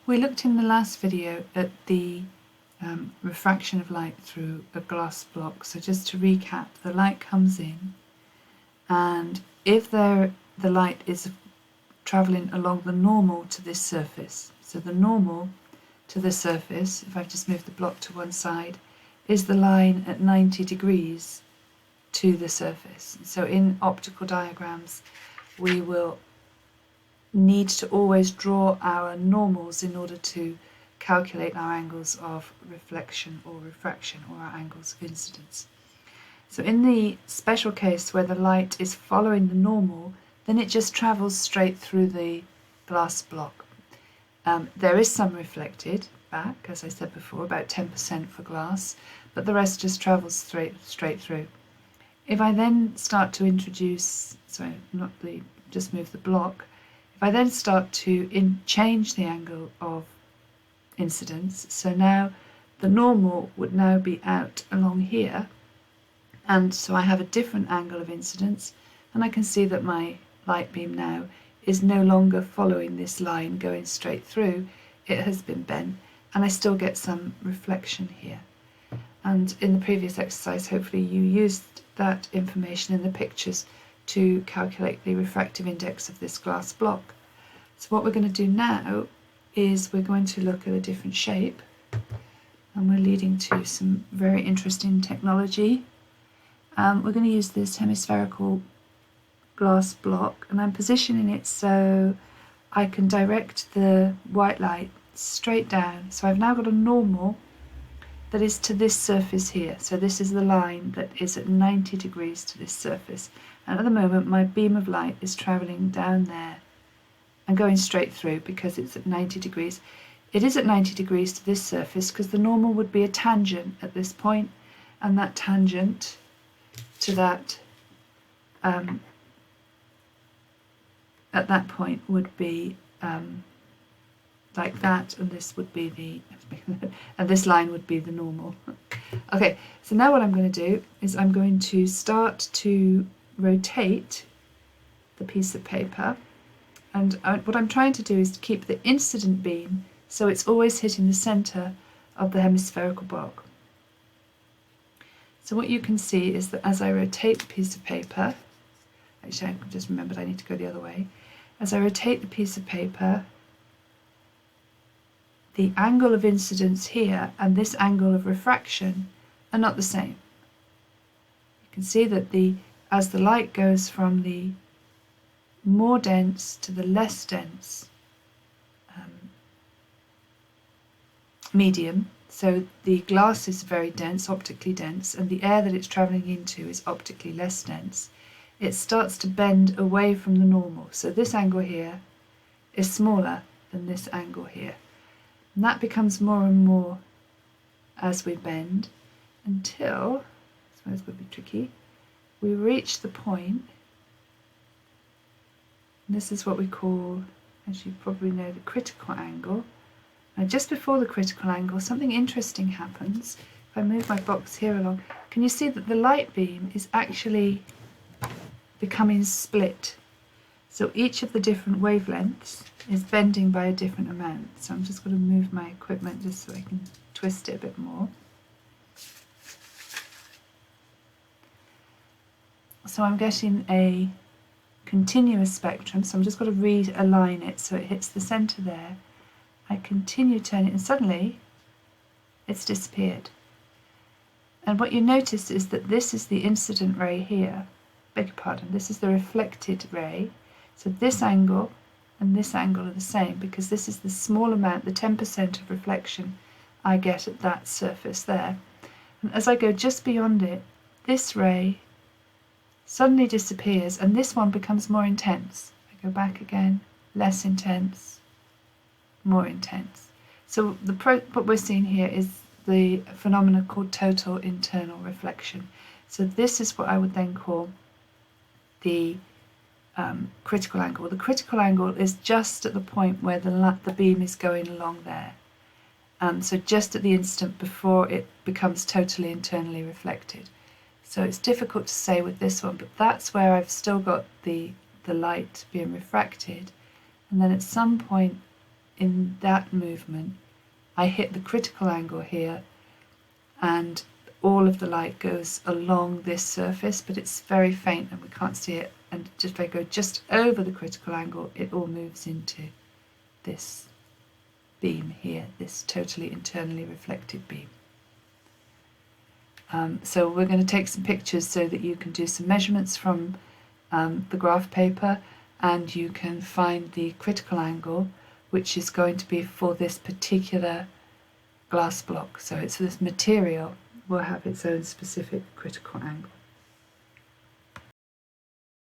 We looked in the last video at the refraction of light through a glass block. So just to recap, the light comes in, and if the light is travelling along the normal to this surface, so the normal to the surface, if I've just moved the block to one side, is the line at 90 degrees to the surface. So in optical diagrams, we will need to always draw our normals in order to calculate our angles of reflection or refraction, or our angles of incidence. So in the special case where the light is following the normal, then it just travels straight through the glass block. There is some reflected back, as I said before, about 10% for glass, but the rest just travels straight through. If I then start to introduce, just move the block, if I then start to change the angle of incidence, so now the normal would now be out along here, and so I have a different angle of incidence, and I can see that my light beam now is no longer following this line going straight through. It has been bent, and I still get some reflection here. And in the previous exercise, hopefully you used that information in the pictures to calculate the refractive index of this glass block. So what we're going to do now is we're going to look at a different shape, and we're leading to some very interesting technology. We're going to use this hemispherical glass block, and I'm positioning it so I can direct the white light straight down. So I've now got a normal that is to this surface here. So this is the line that is at 90 degrees to this surface, and at the moment my beam of light is travelling down there and going straight through because it's at 90 degrees. It is at 90 degrees to this surface because the normal would be a tangent at this point, and that tangent to that at that point would be like that, and this would be the and this line would be the normal. Okay, so now what I'm going to do is I'm going to start to rotate the piece of paper, and what I'm trying to do is to keep the incident beam so it's always hitting the centre of the hemispherical block. So what you can see is that as I rotate the piece of paper, actually I just remembered I need to go the other way. As I rotate the piece of paper, the angle of incidence here and this angle of refraction are not the same. You can see that as the light goes from the more dense to the less dense medium, so the glass is very dense, optically dense, and the air that it's travelling into is optically less dense, it starts to bend away from the normal. So this angle here is smaller than this angle here. And that becomes more and more as we bend until, I suppose would be tricky, we reach the point, and this is what we call, as you probably know, the critical angle. Now just before the critical angle, something interesting happens. If I move my box here along, can you see that the light beam is actually becoming split? So each of the different wavelengths is bending by a different amount. So I'm just going to move my equipment just so I can twist it a bit more. So I'm getting a continuous spectrum, so I'm just going to realign it so it hits the centre there. I continue turning it, and suddenly it's disappeared. And what you notice is that this is the incident ray here. Beg your pardon, this is the reflected ray. So this angle and this angle are the same because this is the small amount, the 10% of reflection I get at that surface there. And as I go just beyond it, this ray suddenly disappears and this one becomes more intense. I go back again, less intense, more intense. So what we're seeing here is the phenomenon called total internal reflection. So this is what I would then call the critical angle. The critical angle is just at the point where the beam is going along there. So just at the instant before it becomes totally internally reflected. So it's difficult to say with this one, but that's where I've still got the light being refracted, and then at some point in that movement, I hit the critical angle here, and all of the light goes along this surface, but it's very faint and we can't see it. And just if I go just over the critical angle, it all moves into this beam here, this totally internally reflected beam. So we're going to take some pictures so that you can do some measurements from the graph paper, and you can find the critical angle, which is going to be for this particular glass block. So it's this material will have its own specific critical angle.